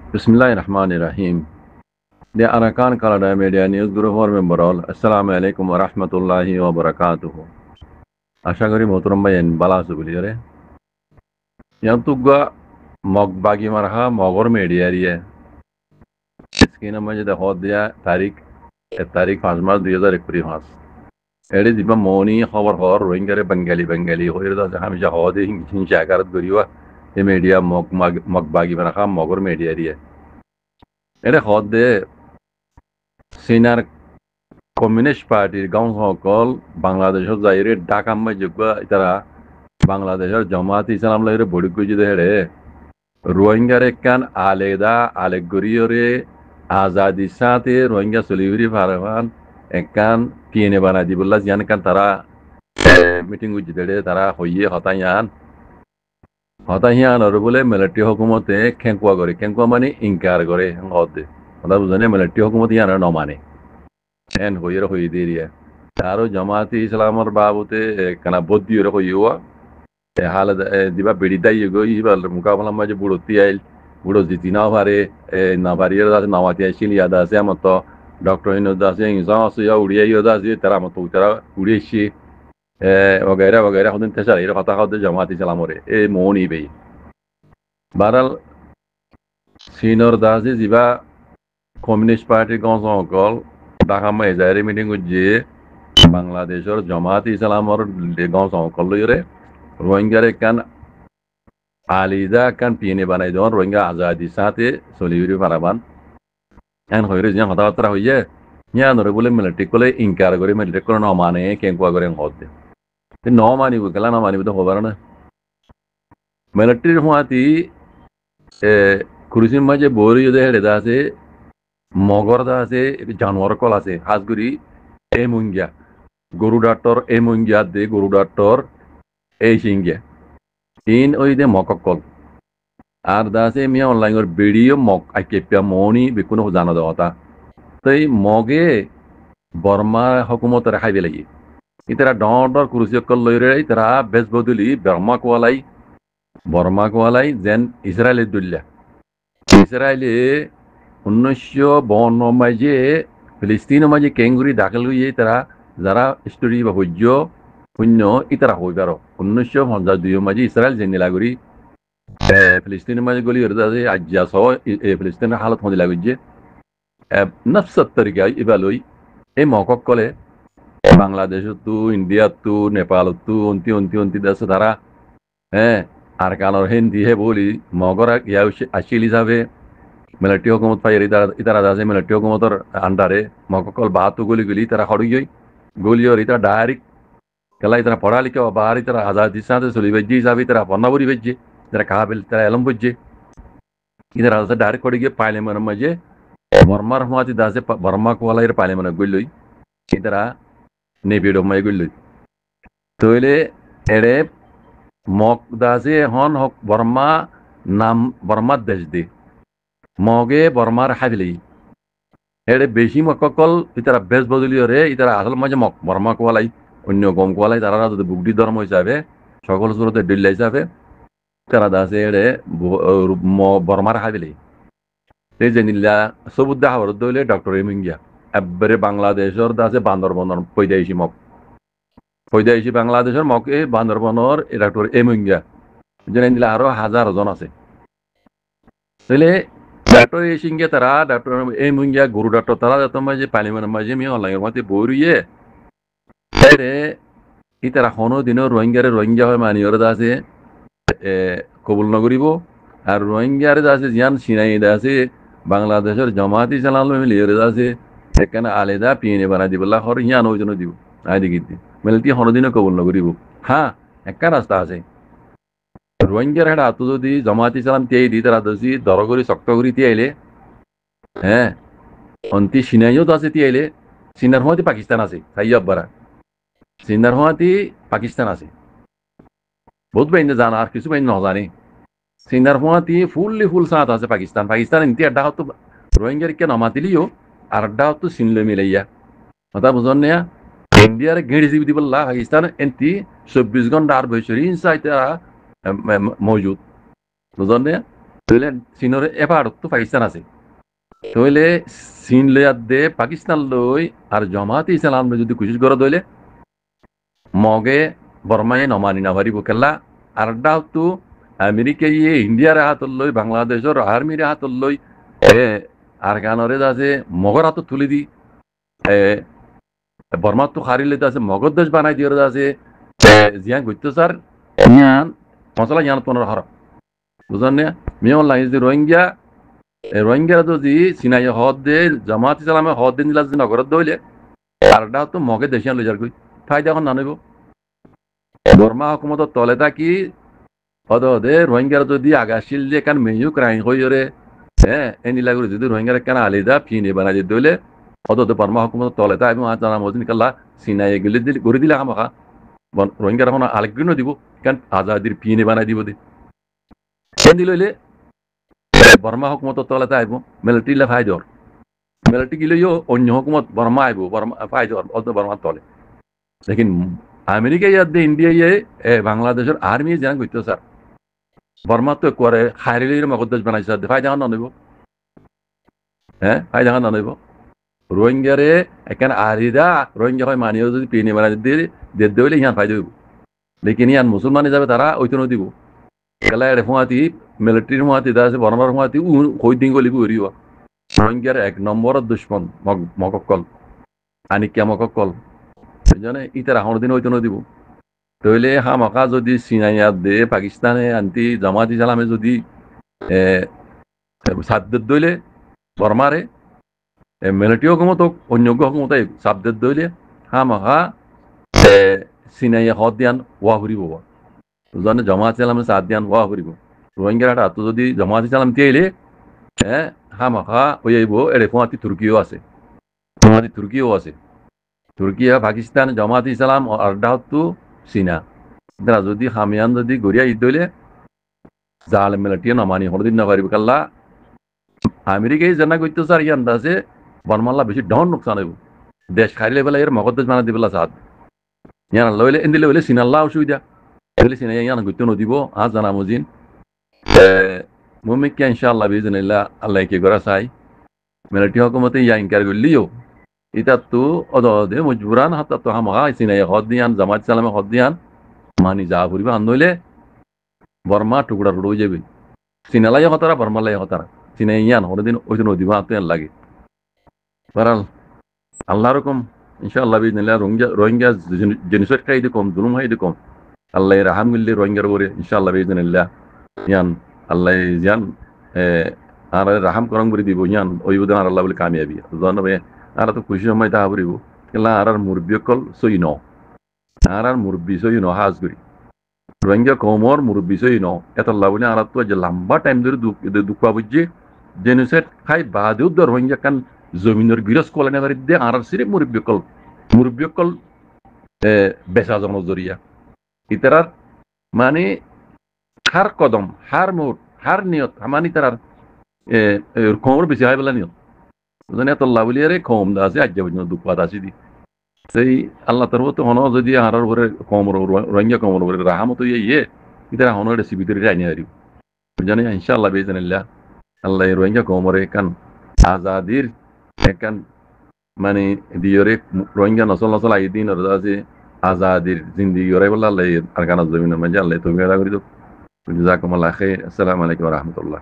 Bismillahirrahmanirrahim. The Arakan Canada Media News Group for member all. Assalamu alaikum wa rahmatullahi wa barakatuh. আশা করি মোহতরম ভাই বালা আছে বলি রে ইয়াতুগা mug বাগি মারহা মগর মেডিয়ারিয়ে স্ক্রিনের মধ্যে দেখো দিয়া তারিখ 5 মার্চ 2021 এডি দিবা মনি খবর হর রোহিঙ্গারে বেঙ্গালি বেঙ্গালি হইরে দা হামিজা হদে হিংসা আকারত গরিবা এ মিডিয়া মগ বাগি মারহা মগর মেডিয়ারিয়ে এডে হদে সিনার কমিউনিস্ট পার্টির গাঁও সকল বাংলাদেশের যাইরে ডাকাম্মা যোগ্য তারা বাংলাদেশের জামাত ইসলাম লাইরে বড়ি কুজি দেহে রোহিঙ্গার একখান আলেদা আলেগরিয়রে আজাদি সাথে রোহিঙ্গা চলিগুরি ফারহান একখান পিএনএ বানাই দিবল্লা জিয়ান কান তারা মিটিং গুজি দেড়ে তারা হইয়ে হতাইয়ান আর বলে মিলিটারি হুকুমতে খেঙ্কুয়া মানে ইনকার করে হদে কথা বুঝনে মিলিটারি হুকুমত ইয়ান নমানে এন হইয়ের হই দিয়ে তারও জামাতি ইসলামর বাবুতে কানা বদ্দিয়র হইয়া হালত দিবা বেড়ি দাই গই ইবাল মুকাবলা মাঝে বুড়তি আইল বুড়ো জিতি না পারে না পারিয়ে আছে নামাতি আইছিল ইয়াদ আছে আমার তো ডক্টর ইনদ আছে ইনসান আছে ইয়া উড়িয়া ইয়দ আছে তারা মত তারা উড়িয়েছি वगैरह হদিন তেসার এর কথা কথা জামাতি ইসলামরে এই মনি বেই বারাল সিনর দাসি জিবা কমিউনিস্ট পার্টির গণ সকল ঢাকা মেজারি মিটিং যে বাংলাদেশের জামাত ইসলামর গণ সকল লইরে রোহিঙ্গার কান আলিদা কান পিএনএ বানাই দেওয়ান রোহিঙ্গা আজাদি সাথে চলিউরি পারাবান এন হইরে যে কথাবার্তা হইয়ে ইয়া নরে বলে মিলিটারি কলে ইনকার করে মিলিটারি করে নমানে কেঙ্কুয়া করে হদে নমানিব গেলা নমানিব তো হবার না মিলিটারির হুয়াতি কুরুসির মাঝে বরি যদি হেড়ে দা আছে মগর দা আছে জানোয়ার কল আছে হাজগুড়ি এ মুঙ্গিয়া গরু ডাক্তর এ মুঙ্গিয়া দে গরু ডাক্তর এই সিঙ্গিয়া তিন ওই দে মককল আর দা আছে মিয়া অনলাইনের ভিডিও মক আইকেপিয়া মনি বেকুনো জানো দেওয়া তই মগে বর্মা হকুমতের খাইবে লাগি ইতারা ডর কুরুসিয়কল লইরে তারা বেশ বদলি বর্মা কোয়ালাই যেন ইসরায়েলের দুল্লা ইসরায়েলে 1952 মাঝে ফিলিস্তিনের মাঝে কেঙ্গুরি দাখিল হইয়ে তারা যারা স্টোরি বা ভোজ্য শূন্য ইতারা হই পারো 1952 মাঝে ইসরায়েল যে নীলাগুড়ি ফিলিস্তিনের মাঝে গলি আছে আজ্জা সহ ফিলিস্তিনের হালত হতে লাগছে নফসত তরিকা ইবালই এই মকক কলে বাংলাদেশতো ইন্ডিয়াতো নেপালতো অন্তি দেশ তারা আর কানোর হিন্দি হে বলি মগর ইয়া আসিল হিসাবে মিলিটারি হুকুমত পাই ইতারা আছে মিলিটারি হুকুমতর আন্ডারে মককল বাহাতো গলি তারা হড়িয়ে গলিয়র ইতারা ডাইরেক্ট কেলা ইতারা পড়ালিখা বাহার ইতারা আজাদি সাথে চলি বেজে হিসাবে তারা বন্যাবরি বেজে তারা কাহাবেল তারা এলম বজে ইতারা আছে ডাইরেক্ট করে গিয়ে পার্লিমেন্টের মাঝে বর্মার হুয়াতি দাসে বর্মা কোয়ালাইয়ের পার্লিমেন্ট গইলই ইতারা নেপিড মাই গইলই তইলে এড়ে মগ দাসে হন হক বর্মা নাম বর্মার দেশ দে মগে বর্মার হাবিলি এড়ে বেশি মককল ইতারা বেশ বদলিও রে ইতারা আসল মাঝে মক বর্মা কোয়ালাই অন্য গম কোয়ালাই তারা যদি বুগডি ধর্ম হিসাবে সকল সুরতে ডিল্লা হিসাবে তারা দাসে এড়ে বর্মার হাবিলি এই যে নীলা সবুদ্দা হাওয়ার দইলে ডক্টর এমিঙ্গিয়া একবারে বাংলাদেশের দাসে বান্দরবনের পৈদাইশি বাংলাদেশের মকে বান্দরবনের ডক্টর এমিঙ্গিয়া যেন নীলা আরো হাজার জন আছে তাহলে ডক্টর এ সিংহে তারা ডক্টর এমিঙ্গিয়া গুরু ডক্টর তারা যত মাঝে পার্লিমেন্টের মাঝে মি অনলাইনের মধ্যে বইয়ে ই তারা কোনো দিনও রোহিঙ্গা হয় মানিয়র দাসে কবুল নগরিব আর রোহিঙ্গার আছে জিয়ান সিনাই আছে বাংলাদেশের জামাত ইসলাম মিলিয়ে আছে সেখানে আলাদা পিএনএ বানাই দিবলা হর হিয়ান ওই জন্য দিব আই দেখি মেলতি হনদিনও কবুল নগরিব হ্যাঁ একটা রাস্তা আছে রোহিঙ্গার হেডা আতো যদি জামাত ইসলাম তিয়াই দি তারা দোষী দরগরি শক্ত করি তিয়াইলে অন্তি সিনাইও তো আছে তিয়াইলে সিনার হওয়াতে পাকিস্তান আছে সাইয়াব বারা সিনার হওয়াতে পাকিস্তান আছে বহুত বাইন্দে জানা আর কিছু বাইন্দে নজানে সিনার হওয়াতে ফুল সাথ আছে পাকিস্তান ইন্তি আড্ডা হতো রোহিঙ্গার কে নমাতিলিও আর আড্ডা হতো সিনলে মিলাইয়া কথা বুঝন নেয়া ইন্ডিয়ার ঘেড়ি জিবি দিবল্লা পাকিস্তান এন্তি 24 ঘন্টা আর বছর ইনসাইড তারা মজুদ বুঝন নেয়া তইলে চীনৰ এপাৰত তো পাকিস্তান আছে তইলে চীন লৈ দে পাকিস্তান লৈ আর জমাতে ইসলাম যদি কোশিশ করে দইলে মগে বর্মায় নমানি না পারিব কেলা আর ডাও তো আমেরিকা ইন্ডিয়ার হাত লই বাংলাদেশের আর্মির হাত লই আর গানরে আছে মগর হাত তুলি দি বর্মার তো খারিলে আছে মগর দেশ বানাই দিয়ে আছে জিয়ান গুত্তসার ইয়ান মশলা ইয়ান তোনার হর বুঝলেন না মিয়ন লাগে যে রোহিঙ্গা যদি সিনাই হদ দে জামাত ইসলামে হদ দিন দিলা যদি নগরত দইলে আর ডাও তো মগে দেশিয়ান লই যার কই ফায়দা এখন না নেব বর্মা হুকুমতর তলে থাকি হদে রোহিঙ্গার যদি আগাছিল যে কান মেয়ু ক্রাইং হইরে এনি লাগু যদি রোহিঙ্গার কান আলিদা ফিনে বানাই দিয়ে দইলে হদে বর্মা হুকুমতর তলে তা এবং জানা মজিন কাল্লা সিনাই গেলে দিল গড়ি দিলে আমাকা রোহিঙ্গার এখন আলেগ্রিনো দিব কান আজাদির ফিনে বানাই দিব দে এনি লইলে বর্মা হুকুমতর তলে তা আইব মিলিটারি লে ফাইদর মিলিটারি গিলেও অন্য হুকুমত বর্মা আইব বর্মা ফাইদর অত বর্মার তলে লেকিন আমেরিকা ইয়াদে ইন্ডিয়া বাংলাদেশের আর্মি যেন করতে স্যার বর্মা তো করে খাইরিলির মগদেশ বানাইছে ফায়দা না নইব ফায়দা না নইব রোহিঙ্গারে এখানে আরিদা রোহিঙ্গা হয় মানিও যদি পিনি বানাই দিয়ে দিলে ইয়ান ফায়দা হইব লেকিন ইয়ান মুসলমানে যাবে তারা ওইতো নদীব কেলা এর ফুয়াতি মিলিটারির ফুয়াতি আছে বর্মার ফুয়াতি কই দিন গলিব হরিব রোহিঙ্গার এক নম্বরের দুশ্মন মককল আনিকিয়া মককল সেজন্য ইতার আহর দিন হইতো নদীব তইলে হামাকা যদি সিনাইয়াত দে পাকিস্তানে আনতি জামাত ইসলামে যদি সাদ্দেদ দইলে বর্মারে মিলিটারি হুকুমত অন্য হুকুমত সাদ্দেদ দইলে হামাকা সিনাইয়া হদ দিয়ান ওয়া ফুরিব জানে জামাত ইসলামে সাদ দিয়ান ওয়া ফুরিব রোহিঙ্গার হাত যদি জামাত ইসলাম দিয়েলে হামাকা ওই আইব এর ফুয়াতি তুর্কিও আছে তুর্কিয়া পাকিস্তান জামাত ইসলাম আর ডাহতু চীনা তারা যদি হামিয়ান যদি গড়িয়া ঈদ দইলে জাল মিলিটারি নমানি হরদিন না পারিব কাল্লা আমেরিকাই জানা করতে স্যার ইয়ান আছে বর্মাল্লা বেশি ডন নোকসান হইব দেশ খাইলে বেলা এর মগদ দেশ বানা দিবেলা সাদ ইয়ান লইলে এন্দিলে হইলে চীনাল্লা অসুবিধা হইলে চীনা ইয়ান করতে নদিব আজ জানা মজিন মুমিককে ইনশাআল্লাহ বিজনিল্লাহ আল্লাহ কি করা চাই মিলিটারি হুকুমতে ইয়া ইনকার করলিও এটা তো অদে মজবুরান হাত তো হামা সিনাই হদ দিয়ান জামাত ইসলামে হদ দিয়ান মানি যা ফুরিবে আনইলে বর্মা টুকরা রয়ে যাবে সিনালাই হতারা বর্মালাই হতারা সিনাই ইয়ান হরদিন ওইদিন নদীবা আনতে লাগে বারাল আল্লাহ রকম ইনশাআল্লাহ বিজনিল্লাহ রোহিঙ্গা জেনোসাইড খাই কম জুলুম হাই কম আল্লাহ রাহাম গিল্লি রোহিঙ্গার উপরে ইনশাআল্লাহ বিজনিল্লাহ ইয়ান আল্লাহ ইয়ান আর রাহাম করং করে দিব ইয়ান ওইবুদান আর আল্লাহ বলে কামিয়াবি জানবে আর তো খুশি সময় তা ফুরিব কেলা আর মুরব্বী অকল সই ন আর মুরব্বী সই ন হাজ করি রোহিঙ্গা কমর মুরব্বী সই ন এত লাভনে আর তো যে লম্বা টাইম ধরে দুঃখ বুঝছে জেনোসাইড খাই বাদেও তো রোহিঙ্গা কান জমিনের গিরস কলে নেবার দিয়ে আর সিরে মুরব্বী অকল বেচা জন জরিয়া ইতারার মানে হার কদম হার মোট হার নিয়ত আমানি তারার কমর বেশি হয় বলা নিয়ত এত লাভলিয়ারে কম দা আছে আজ পর্যন্ত দুঃখ আছে দি সেই আল্লাহ তার তো হন যদি হারার উপরে কমর রোহিঙ্গা কমর উপরে রাহামত ইয়ে ইতারা হন রেসিপি তৈরি আইনি হারিব জানি ইনশাআল্লাহ বেজনিল্লাহ আল্লাহ রোহিঙ্গা কমরে কান আজাদির একান মানে দিয়রে রোহিঙ্গা নসল আই দিন আছে আজাদির জিন্দিগি ওরাই বললা আল্লাহ আর কানা জমিনের মাঝে আল্লাহ তুমি করি তো জাজাকুমুল্লাহ খাইর। আসসালামু আলাইকুম ওয়া রাহমাতুল্লাহ।